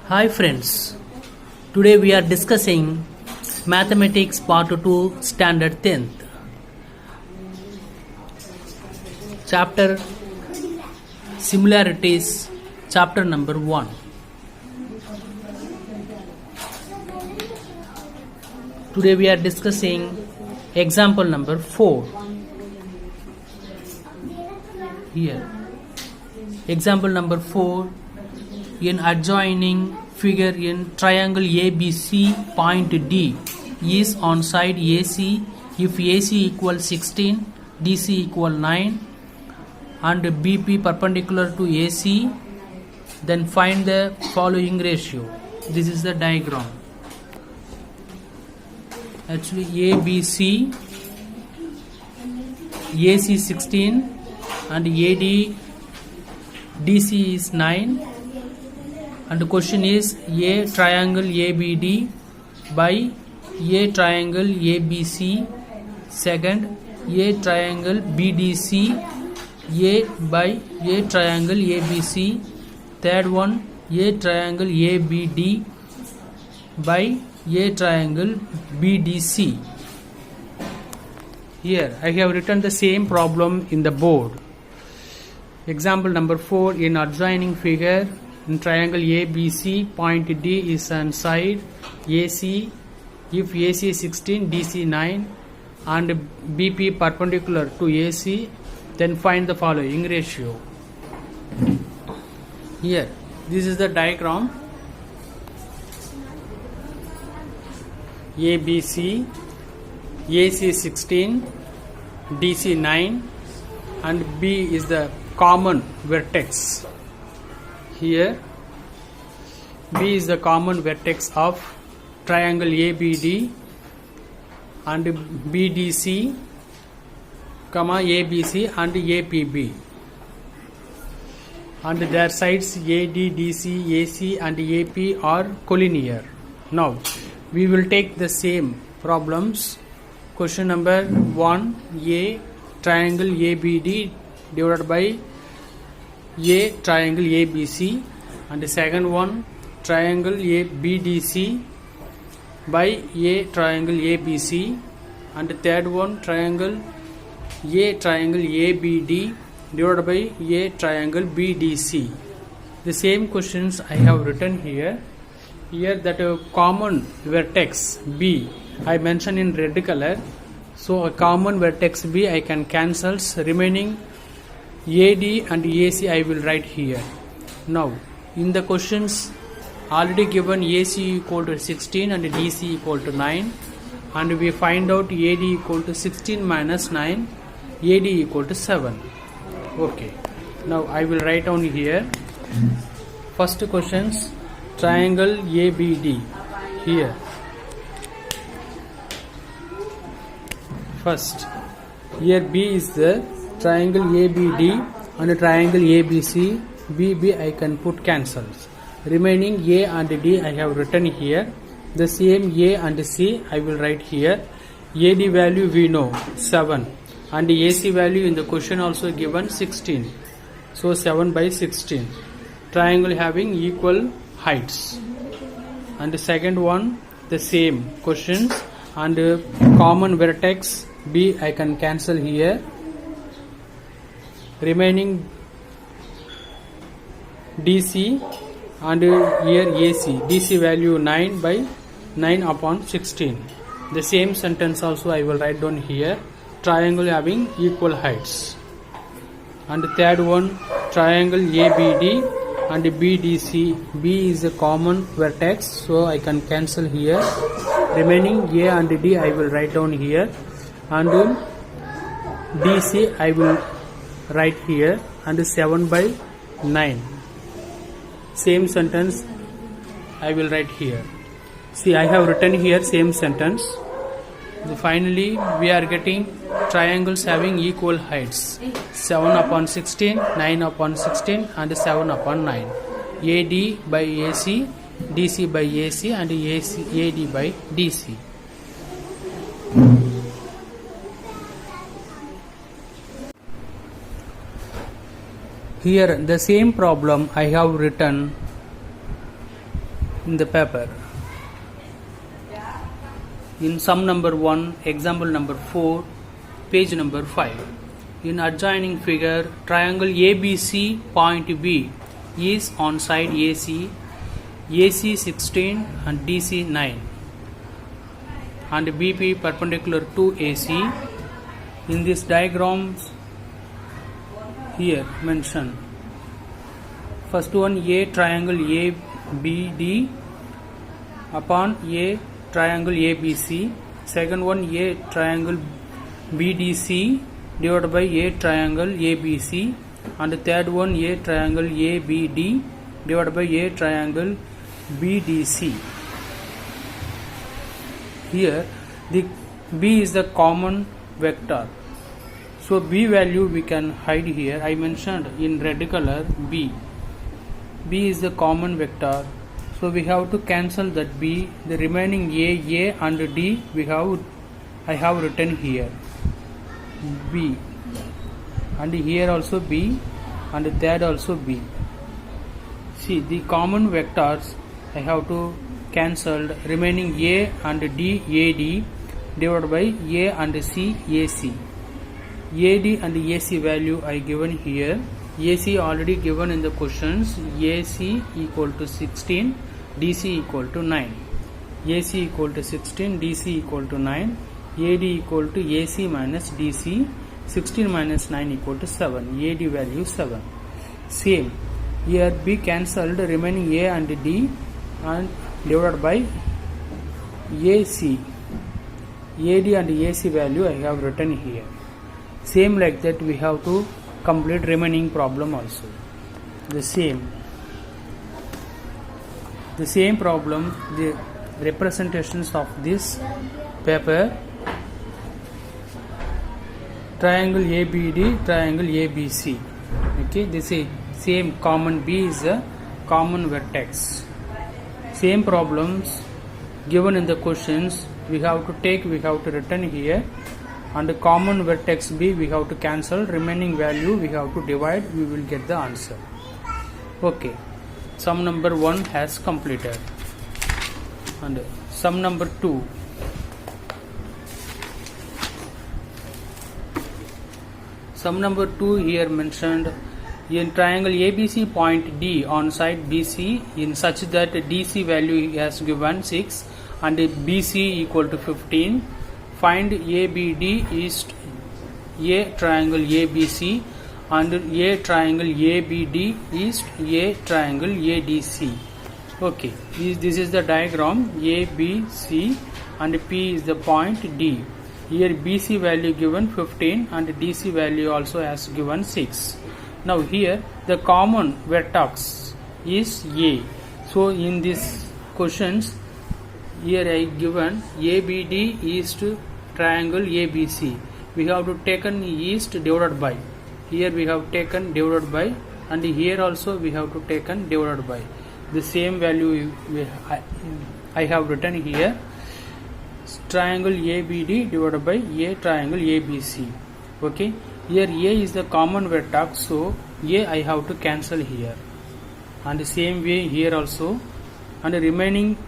Hi friends, today we are discussing Mathematics Part II Standard 10th. Chapter Similarities, Chapter number 1. Today we are discussing example number 4. Here, example number 4. In adjoining figure in triangle ABC, point D is on side AC if AC equals 16, DC equal 9 and BP perpendicular to AC, then find the following ratio. This is the diagram. Actually ABC, AC 16 and AD DC is 9. And the question is A triangle ABD by A triangle ABC, second A triangle BDC, A by A triangle ABC, third one A triangle ABD by A triangle BDC. Here I have written the same problem in the board. Example number 4. In adjoining figure in triangle ABC, point D is on side AC if AC 16, DC 9 and BP perpendicular to AC, then find the following ratio. Here, this is the diagram. ABC, AC 16, DC 9 and B is the common vertex. Here B is the common vertex of triangle ABD and BDC, ABC and APB, and their sides AD, DC, AC and AP are collinear. Now we will take the same problems. Question number 1, A triangle ABD divided by A triangle ABC, and the second one triangle BDC by A triangle ABC, and the third one triangle ABD divided by A triangle BDC. The same questions I have written here. Here that a common vertex B I mentioned in red color. So a common vertex B I can cancel, remaining AD and AC I will write here. Now in the questions already given AC equal to 16 and DC equal to 9, and we find out AD equal to 16 minus 9, AD equal to 7. Okay, now I will write down here. First questions, triangle ABD. Here first, here B is the triangle ABD and a triangle ABC, BB I can put cancels. Remaining A and D I have written here. The same A and C I will write here. AD value we know 7 and AC value in the question also given 16. So 7 by 16. Triangle having equal heights. And the second one the same questions, and common vertex B I can cancel here. Remaining DC and here AC, DC value 9 by 9 upon 16. The same sentence also I will write down here. Triangle having equal heights. And the third one triangle ABD and BDC. B is a common vertex, so I can cancel here. Remaining A and D I will write down here, and DC I will write here, and 7 by 9. Same sentence I will write here. See, I have written here same sentence. Finally we are getting triangles having equal heights, 7 upon 16, 9 upon 16 and 7 upon 9. AD by AC, DC by AC and AD by DC. Here the same problem I have written in the paper. In sum number 1, example number 4, page number 5. In adjoining figure, triangle ABC point B is on side AC 16 and DC 9 and BP perpendicular to AC. In this diagram here mentioned, first one A triangle ABD upon A triangle ABC, second one A triangle BDC divided by A triangle ABC, and third one A triangle ABD divided by A triangle BDC. Here the B is the common vector, so B value we can hide here. I mentioned in red color B is the common vector, so we have to cancel that B. The remaining A and D I have written here B, and here also B, and third also B. See, the common vectors I have to cancel. Remaining A and D AD divided by A and C AC. AD and AC value I given here. AC already given in the questions. AC equal to 16, DC equal to 9. AC equal to 16, DC equal to 9. AD equal to AC minus DC. 16 minus 9 equal to 7. AD value 7. Same. Here B cancelled, remaining A and D and divided by AC. AD and AC value I have written here. Same like that we have to complete remaining problem also. The same problem, the representations of this paper, triangle ABD, triangle ABC. Okay, this is same common. B is a common vertex. Same problems given in the questions we have to return here, and the common vertex B we have to cancel, remaining value we have to divide, we will get the answer. Okay, sum number 1 has completed, and sum number 2. Sum number 2 here mentioned, in triangle ABC point D on side BC in such that DC value has given 6 and BC equal to 15. Find ABD is A triangle ABC and A triangle ABD is A triangle ADC. Okay, this is the diagram. ABC and P is the point D. Here BC value given 15 and DC value also has given 6. Now here the common vertex is A. So in these questions here I given ABD is to triangle ABC. We have to taken east divided by. Here we have taken divided by, and here also we have to taken divided by. The same value I have written here. Triangle ABD divided by A triangle ABC. Okay. Here A is the common vertex, so A I have to cancel here, and the same way here also, and the remaining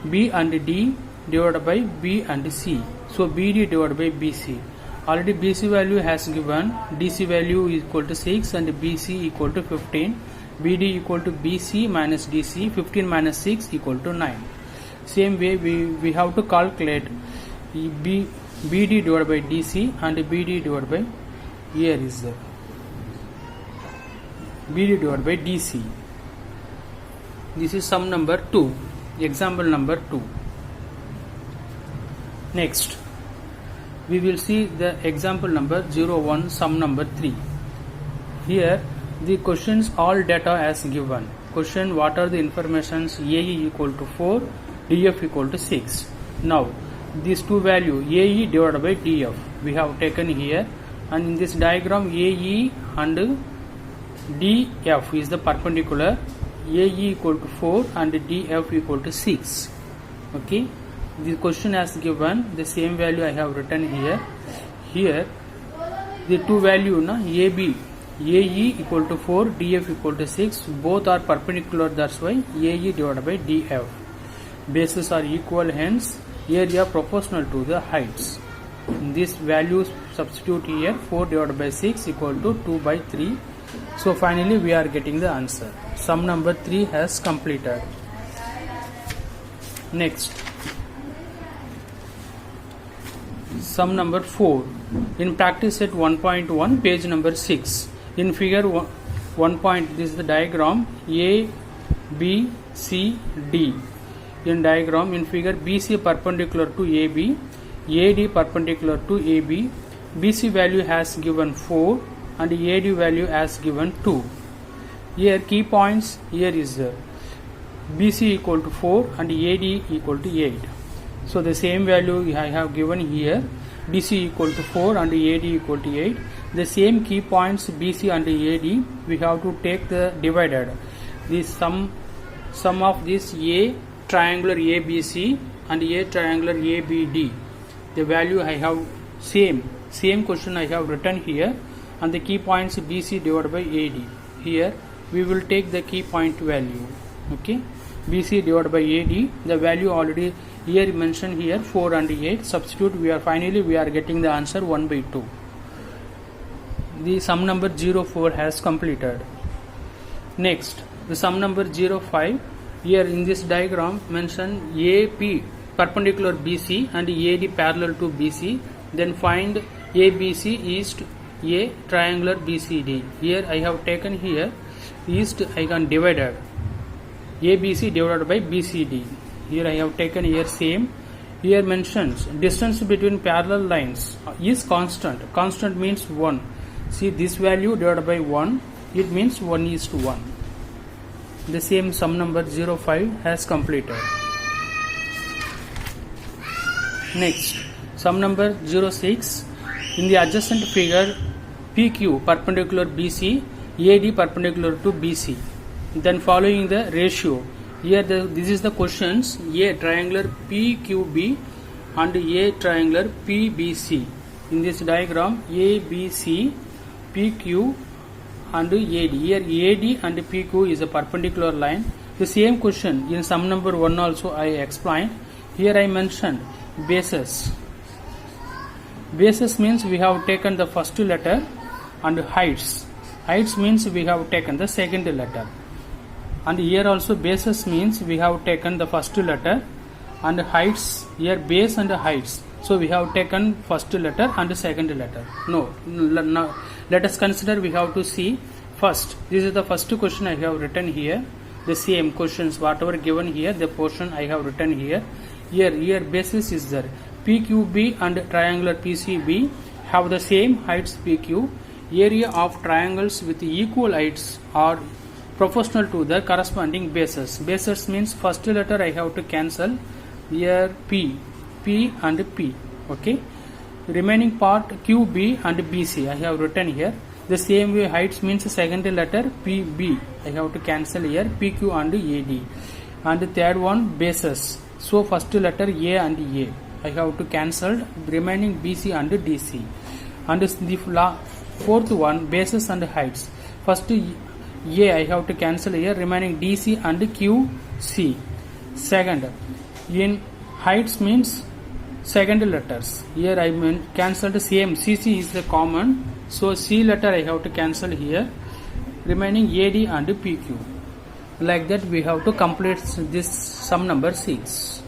B and D divided by B and C. So BD divided by BC. Already BC value has given, DC value is equal to 6 and BC equal to 15. BD equal to BC minus DC. 15 minus 6 equal to 9. Same way we have to calculate BD divided by DC and BD divided by, here is the BD divided by DC. This is sum number 2, example number 2. Next we will see the example number 01, sum number 3. Here the questions all data as given. Question, what are the informations? AE equal to 4, DF equal to 6. Now these two value AE divided by DF we have taken here, and in this diagram AE and DF is the perpendicular. AE equal to 4 and DF equal to 6. Okay, the question has given, the same value I have written here. Here the two value AB AE equal to 4, DF equal to 6. Both are perpendicular, that's why AE divided by DF. Bases are equal, hence area proportional to the heights. This value substitute here, 4 divided by 6 equal to 2 by 3. So finally we are getting the answer. Sum number 3 has completed. Next, sum number 4. In practice set 1.1, page number 6. In figure 1. This is the diagram A, B, C, D. In diagram, in figure, BC perpendicular to AB, AD perpendicular to AB, BC value has given 4 and AD value has given 2. Here key points, here is BC equal to 4 and AD equal to 8. So the same value I have given here, BC equal to 4 and AD equal to 8. The same key points BC and AD, we have to take the divided. The sum of this A triangular ABC and A triangular ABD. The value I have same question I have written here, and the key points BC divided by AD. Here we will take the key point value. Okay, BC divided by AD, the value already here mentioned here 4 and 8. Substitute, we are getting the answer 1 by 2. The sum number 04 has completed. Next, the sum number 05. Here in this diagram mention AP perpendicular BC and AD parallel to BC. Then find ABC east A triangular BCD. Here I have taken here east, I can divided ABC divided by BCD. Here I have taken here same. Here mentions distance between parallel lines is constant. Constant means 1. See this value divided by 1, it means 1:1. The same sum number 05 has completed. Next, sum number 06. In the adjacent figure, PQ perpendicular BC, AD perpendicular to BC. Then following the ratio. Here this is the questions. A triangular PQB and A triangular PBC. In this diagram, ABC, PQ and AD. Here AD and PQ is a perpendicular line. The same question in sum number 1 also I explained. Here I mentioned bases. Bases means we have taken the first letter, and heights. Heights means we have taken the second letter. And here also bases means we have taken the first letter, and heights, here base and heights. So we have taken first letter and second letter. No, let us consider, we have to see first. This is the first question I have written here. The same questions whatever given here, the portion I have written here. Here basis is there. PQB and triangular PCB have the same heights PQ. Area of triangles with equal heights are proportional to the corresponding bases. Bases means first letter I have to cancel. Here P and P. Okay. Remaining part QB and BC I have written here. The same way heights means second letter PB I have to cancel here, PQ and AD. And the third one bases. So first letter A and A I have to cancel, remaining BC and DC. And the fourth one bases and heights. First A I have to cancel here, remaining DC and QC. Second, in heights means second letters. Here I cancelled same, CC is the common. So C letter I have to cancel here, remaining AD and PQ. Like that we have to complete this sum number 6.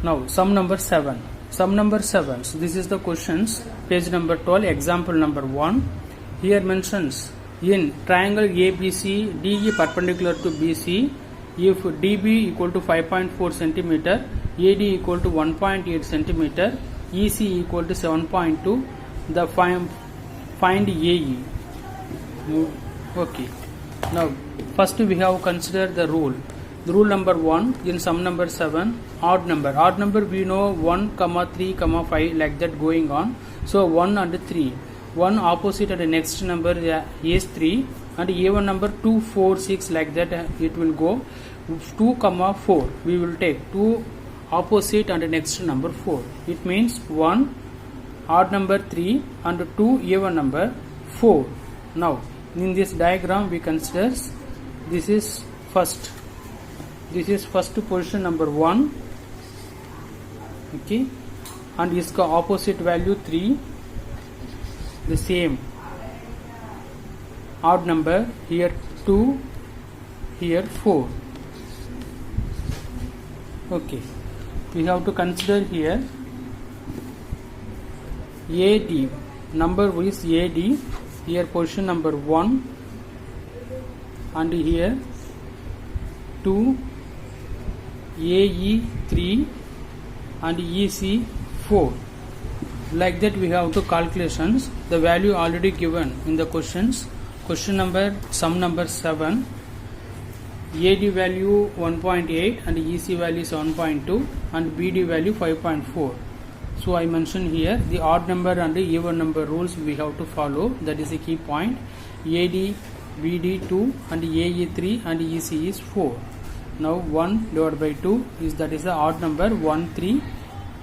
Now sum number 7. Sum number 7. So this is the questions. Page number 12. Example number 1. Here mentions in triangle ABC, DE perpendicular to BC. If DB equal to 5.4 centimeter, AD equal to 1.8 centimeter, EC equal to 7.2, the find AE. Okay. Now first we have considered the rule. The rule number 1 in sum number 7, odd number. Odd number we know 1, 3, 5 like that going on. So 1 and 3. 1 opposite and the next number is 3, and even number 2, 4, 6 like that it will go. 2, 4 we will take 2 opposite and the next number 4. It means 1, odd number 3 and 2 even number 4. Now in this diagram we consider this is first position number 1, okay, and इसका opposite value 3, the same odd number here 2, here 4. Okay, we have to consider here AD, number is AD, here position number 1 and here 2, AE 3 and EC 4. Like that we have to calculations, the value already given in the questions. Question number, sum number 7, AD value 1.8 and EC value 7.2 and BD value 5.4. So I mentioned here the odd number and the even number rules we have to follow, that is a key point. AD, BD 2 and AE 3 and EC is 4. Now 1 divided by 2 is, that is the odd number, 1, 3,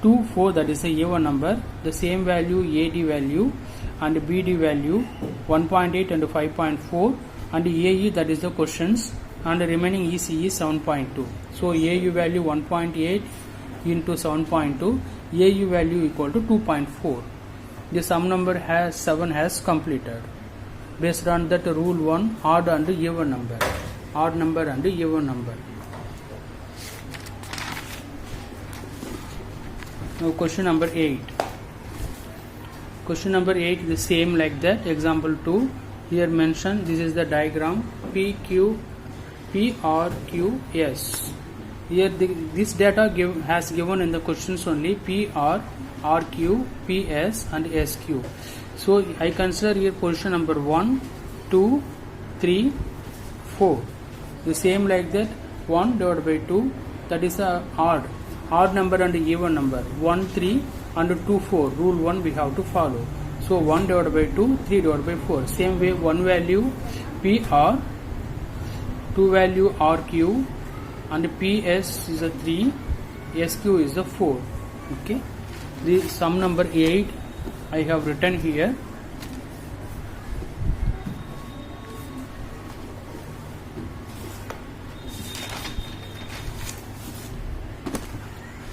2, 4, that is a even number. The same value AD value and BD value 1.8 and 5.4 and AE, that is the questions, and the remaining EC is 7.2. So AU value 1.8 into 7.2, AU value equal to 2.4. The sum number has 7 has completed. Based on that rule 1, odd and even number, odd number and even number. Now question number 8. Question number 8 the same like that. Example 2. Here mentioned, this is the diagram PQ, PRQS. Here this data has given in the questions only PR, RQ, PS and SQ. So I consider here position number 1, 2, 3, 4. The same like that, 1 divided by 2, that is the odd number and even number, 1, 3 and 2, 4. Rule 1 we have to follow. So 1 divided by 2, 3 divided by 4. Same way, 1 value PR, 2 value RQ and PS is a 3, SQ is a 4. Okay, the sum number 8 I have written here.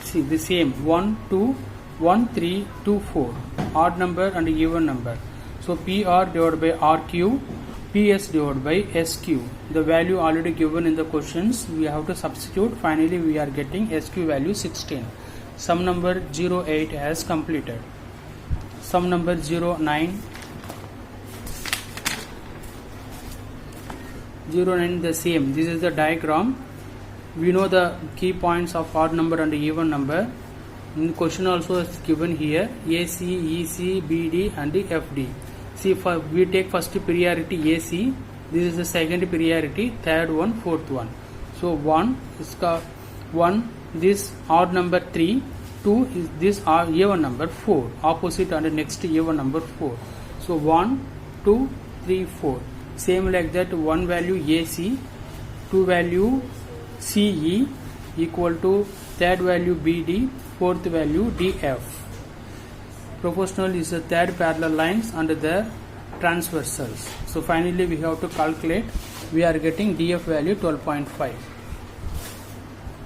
See the same 1, 2, 1, 3, 2, 4, odd number and even number. So PR divided by RQ, PS divided by SQ. The value already given in the questions, we have to substitute. Finally we are getting SQ value 16. Sum number 08 has completed. Sum number 09. 09 the same. This is the diagram. We know the key points of odd number and even number. In the question also is given here AC, EC, BD and FD. See, we take first priority AC. This is the second priority, third one, fourth one. So 1 is 1, this odd number 3, 2 is this even number 4, opposite and next even number 4. So 1, 2, 3, 4. Same like that, 1 value AC, 2 value CE equal to third value BD, fourth value DF. Proportional is the third parallel lines and the transversals. So finally we have to calculate. We are getting DF value 12.5.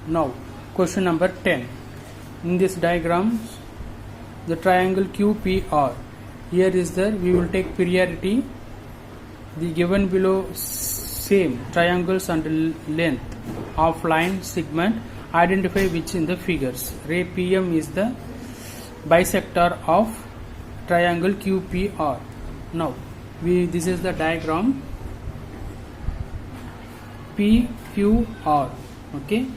Now question number 10. In this diagram, the triangle QPR. Here is the, we will take priority. The given below same triangles and length of line segment. Identify which in the figures. Ray PM is the bisector of triangle QPR. Now this is the diagram PQR. Okay,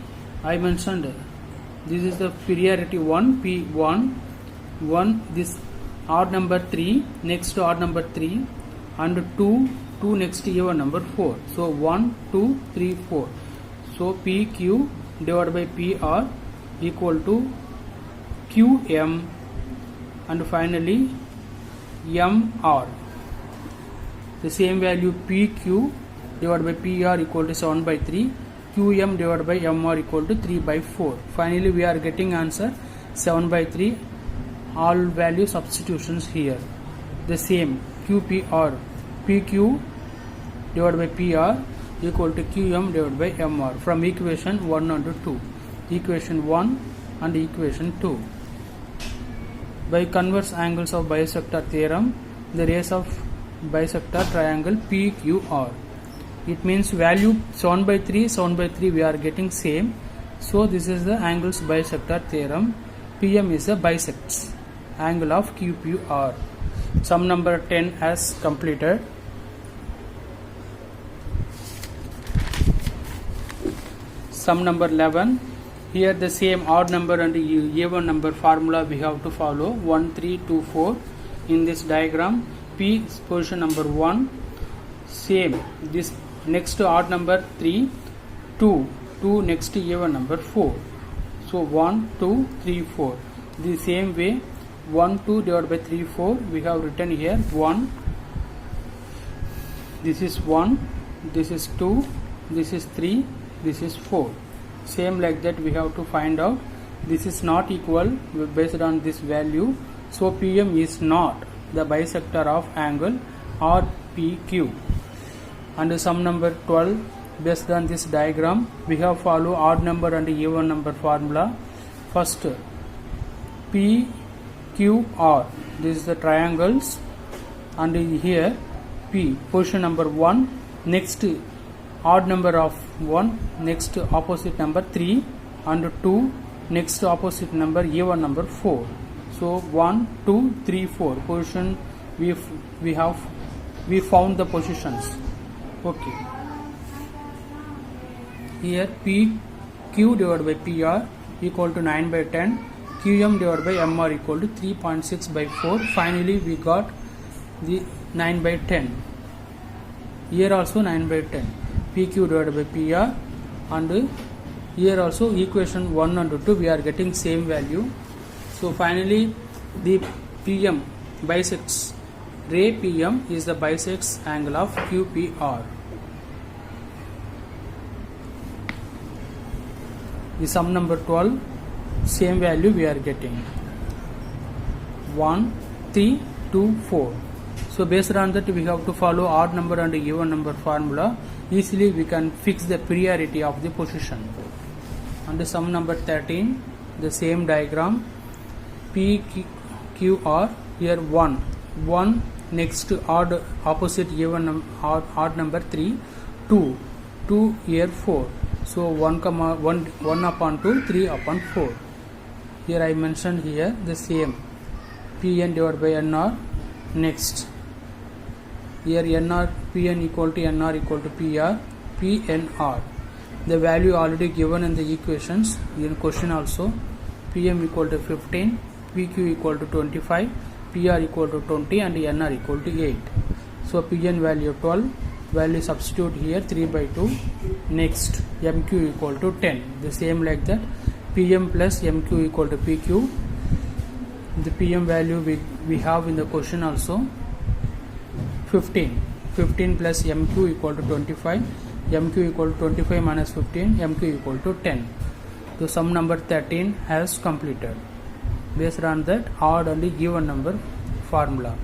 I mentioned this is the priority 1 P1, 1 this odd number 3, next to odd number 3 and 2 next to even number 4. So 1, 2, 3, 4. So PQ divided by PR equal to QM and finally MR. The same value PQ divided by PR equal to 7 by 3, QM divided by MR equal to 3 by 4. Finally we are getting answer 7 by 3 all value substitutions here. The same QPR, PQ divided by PR equal to QM divided by MR from equation 1 and 2. Equation 1 and equation 2. By converse angles of bisector theorem, the rays of bisector triangle PQR. It means value 7 by 3 we are getting same. So this is the angles bisector theorem. PM is the bisects angle of QPR. Sum number 10 has completed. Sum number 11. Here the same odd number and even number formula we have to follow. 1, 3, 2, 4. In this diagram, P is position number 1. Same. This next to odd number 3, 2. 2 next to even number 4. So 1, 2, 3, 4. The same way 1, 2 divided by 3, 4 we have written here 1. This is 1. This is 2. This is 3. This is 4. Same like that we have to find out. This is not equal based on this value. So PM is not the bisector of angle RPQ. And sum number 12. Based on this diagram, we have follow odd number and even number formula. First, PQR. This is the triangles, and here P position number 1. Next odd number of 1. Next opposite number 3 and 2. Next opposite number even number 4. So 1, 2, 3, 4 position we found the positions. Okay. Here PQ divided by PR equal to 9 by 10, QM divided by MR equal to 3.6 by 4. Finally we got the 9 by 10. Here also 9 by 10. PQ divided by PR, and here also equation 1 and 2 we are getting same value. So finally the PM bisects, ray PM is the bisects angle of QPR. The sum number 12, same value we are getting 1, 3, 2, 4. So based on that we have to follow odd number and even number formula. Easily we can fix the priority of the position. And the sum number 13, the same diagram, PQR, here 1 next to odd opposite even odd number 3, 2 here 4. So 1 upon 2, 3 upon 4. Here I mentioned here the same Pn divided by Nr. Next, here Nr, Pn equal to Nr equal to PR, PNR. The value already given in the equations in question also. Pm equal to 15, PQ equal to 25, PR equal to 20, and Nr equal to 8. So Pn value 12. Value substitute here 3 by 2. Next, MQ equal to 10. The same like that. PM plus MQ equal to PQ. The PM value we have in the question also 15. 15 plus MQ equal to 25. MQ equal to 25 minus 15. MQ equal to 10. So sum number 13 has completed. Based on that odd and even number formula.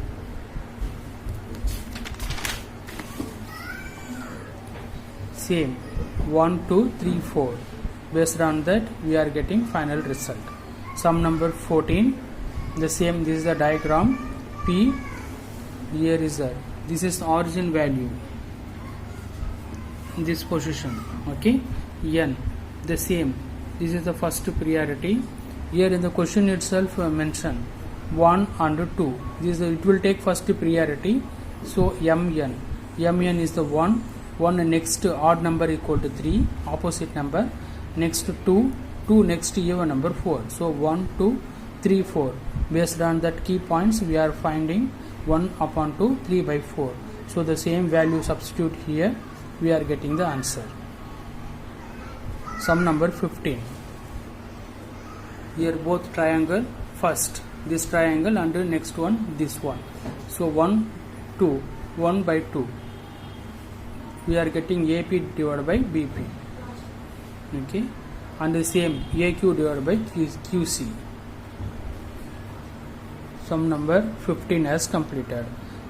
Same 1, 2, 3, 4. Based on that we are getting final result. Sum number 14, the same. This is the diagram. P, here is this is origin value in this position. Okay. N, the same. This is the first priority. Here in the question itself mentioned 1 and 2. It will take first priority. So Mn is the 1 next odd number equal to 3, opposite number. Next 2 next even number 4. So 1, 2, 3, 4. Based on that key points we are finding 1 upon 2, 3 by 4. So the same value substitute here, we are getting the answer. Sum number 15. Here both triangle, first this triangle and the next one this one. So 1, 2, 1 by 2. We are getting AP divided by BP. Okay, and the same AQ divided by QC. Sum number 15 as completed.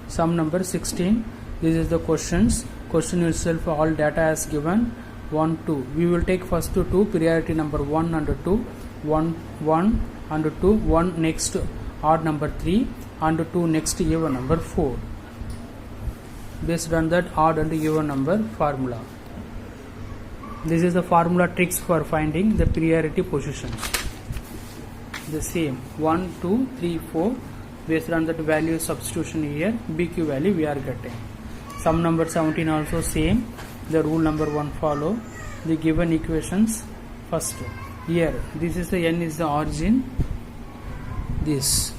Sum number 16. This is the questions. Question itself all data as given. 1, 2. We will take first two priority number 1 and 2. 1 and 2. 1 next odd number 3 and 2 next even number 4. Based on that odd and even number formula. This is the formula tricks for finding the priority positions. The same 1, 2, 3, 4. Based on that value substitution here, BQ value we are getting. Sum number 17 also same. The rule number 1 follow. The given equations first. Here this is the n is the origin. This.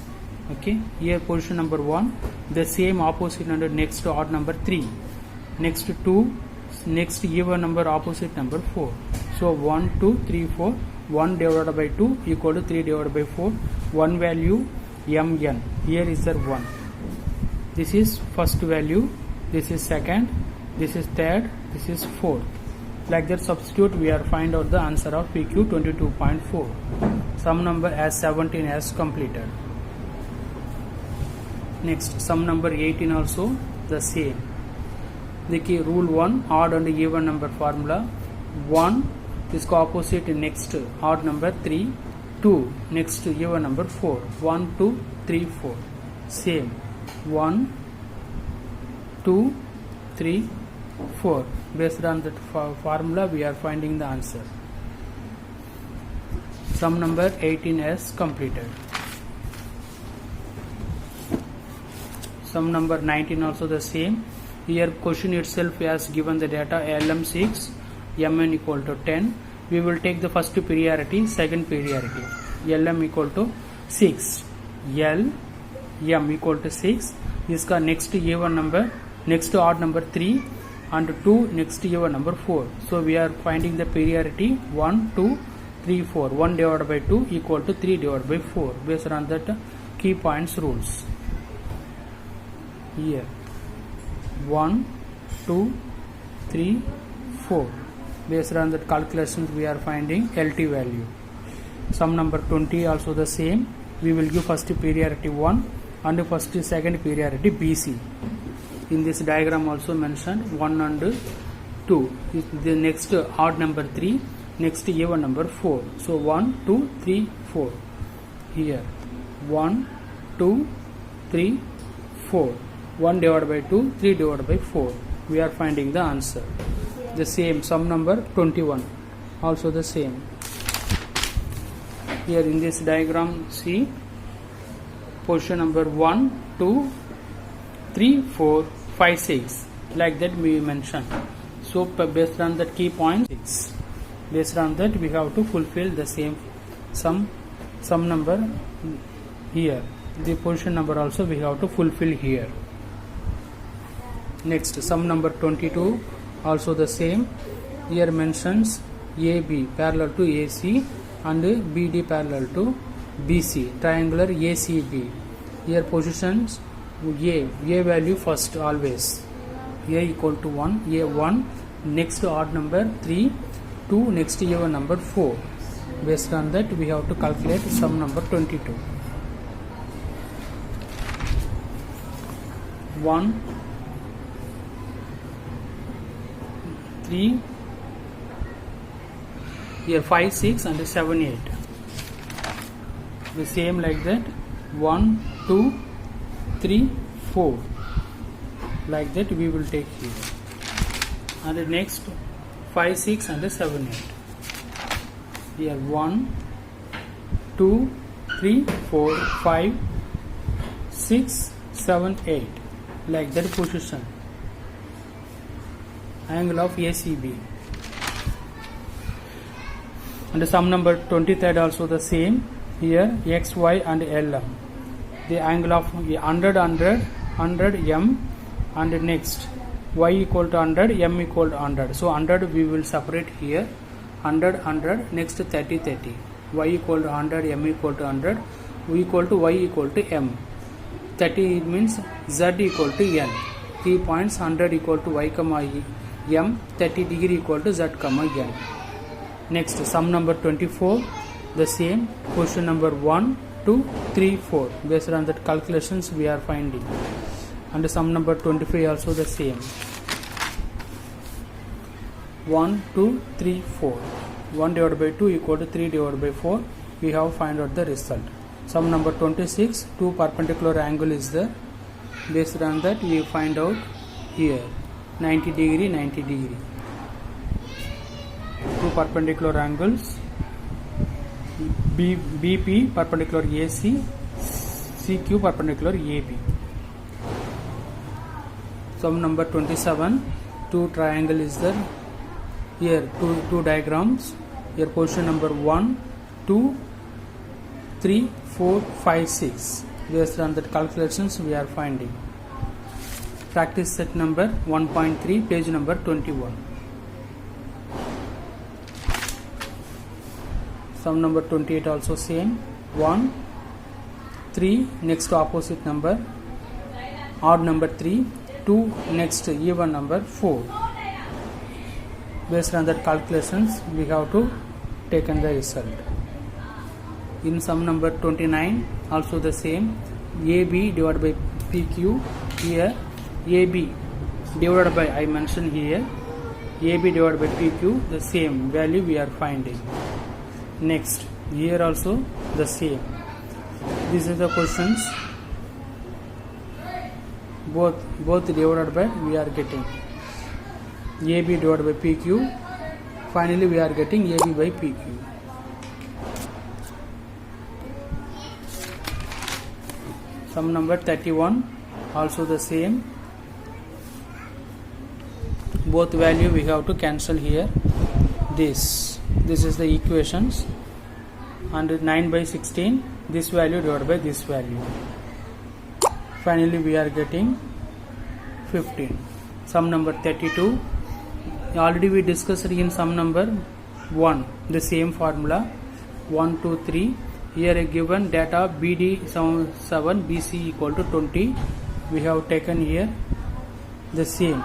Okay. Here position number 1. The same opposite number next odd number 3. Next 2. Next even number opposite number 4. So 1, 2, 3, 4. 1 divided by 2 equal to 3 divided by 4. 1 value mn. Here is the 1. This is first value. This is second. This is third. This is fourth. Like that substitute we are find out the answer of PQ 22.4. Sum number as 17 as completed. Next sum number 18 also the same. The key rule 1 odd and even number formula. 1 is opposite next odd number 3. 2 next even number 4. 1, 2, 3, 4. Same 1, 2, 3, 4. Based on that formula we are finding the answer. Sum number 18 as completed. Sum number 19 also the same. Here question itself has given the data LM6 mn equal to 10. We will take the first priority, second priority. LM equal to 6. L M equal to 6. इसका next even number, next odd number 3 and 2 next even number 4. So we are finding the priority 1, 2, 3, 4. 1 divided by 2 equal to 3 divided by 4 based on that key points rules. Here 1, 2, 3, 4. Based on that calculations we are finding LT value. Sum number 20 also the same. We will give first priority 1 and first second priority BC. In this diagram also mentioned 1 and 2. The next odd number 3, next even number 4. So 1, 2, 3, 4. Here 1, 2, 3, 4. 1 divided by 2, 3 divided by 4. We are finding the answer. The same sum number 21. Also the same. Here in this diagram see position number 1, 2, 3, 4, 5, 6. Like that we mentioned. So based on that key point 6. Based on that we have to fulfill the same sum number here. The position number also we have to fulfill here. Next sum number 22 also the same. Here mentions AB parallel to AC and BD parallel to BC, triangular ACB. Here positions A value first always. A equal to 1, A 1, next odd number 3, 2 next even number 4. Based on that we have to calculate sum number 22. 1, 3, here 5, 6 and 7, 8. The same like that 1, 2, 3, 4. Like that we will take here. And the next 5, 6 and 7, 8. Here 1, 2, 3, 4, 5, 6, 7, 8. Like that position. Angle of ACB. And the sum number 23rd also the same. Here X, Y and LM. The angle of 100, 100 M and next Y equal to 100, M equal to 100. So 100 we will separate here. 100, 100, next 30, 30. Y equal to 100, M equal to 100. U equal to Y equal to M. 30 it means Z equal to N. Key points 100 equal to Y comma M, 30 degree equal to Z comma N. Next sum number 24 the same. Question number 1 2, 3, 4. Based on that calculations we are finding. And sum number 25 also the same. 1, 2, 3, 4. 1 divided by 2 equal to 3 divided by 4. We have find out the result. Sum number 26, 2 perpendicular angle is there. Based on that we find out here 90 degree, 90 degree. 2 perpendicular angles, BP perpendicular AC, CQ perpendicular AB. Sum number 27, 2 triangle is there. Here two diagrams. Here position number 1, 2, 3, 4, 5, 6. Based on that calculations we are finding. Practice set number 1.3, page number 21. Sum number 28 also same. 1, 3, next opposite number, odd number 3, 2, next even number 4. Based on that calculations we have to taken the result. In sum number 29 also the same. AB divided by PQ. Here AB divided by, I mentioned here, AB divided by PQ, the same value we are finding. Next here also the same. These are the questions. Both divided by we are getting AB divided by PQ. Finally we are getting AB by PQ. Sum number 31 also the same. Both value we have to cancel here. This is the equations, and 9 by 16, this value divided by this value. Finally we are getting 15. Sum number 32. Already we discussed in sum number 1 the same formula. 1, 2, 3. Here a given data BD 7, BC equal to 20. We have taken here the same.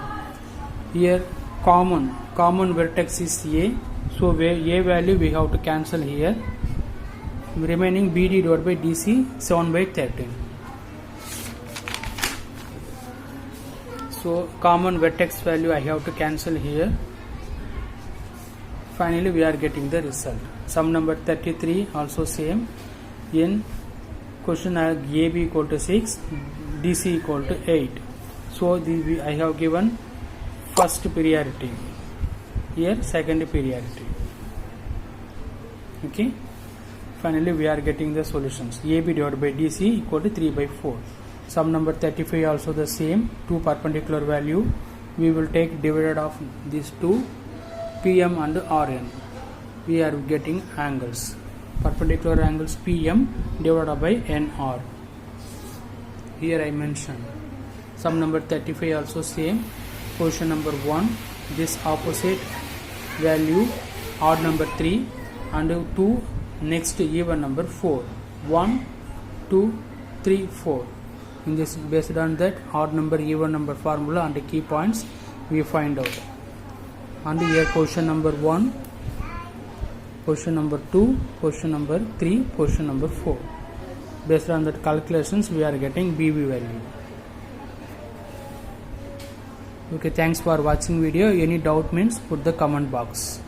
Here common vertex is A. So A value we have to cancel here. Remaining BD divided by DC 7 by 13. So common vertex value I have to cancel here. Finally we are getting the result. Sum number 33 also same. In question AB equal to 6, DC equal to 8. So I have given first priority. Here second priority. Okay. Finally we are getting the solutions. AB divided by DC equal to 3 by 4. Sum number 35 also the same. 2 perpendicular value. We will take divided of these two, PM and RN. We are getting angles. Perpendicular angles PM divided by NR. Here I mentioned. Sum number 35 also same. Position number 1, this opposite value, odd number 3, and 2, next even number 4. 1, 2, 3, 4. In this, based on that odd number even number formula and the key points we find out. And here position number 1, position number 2, position number 3, position number 4. Based on that calculations we are getting BB value. Okay, thanks for watching video. Any doubt means put the comment box.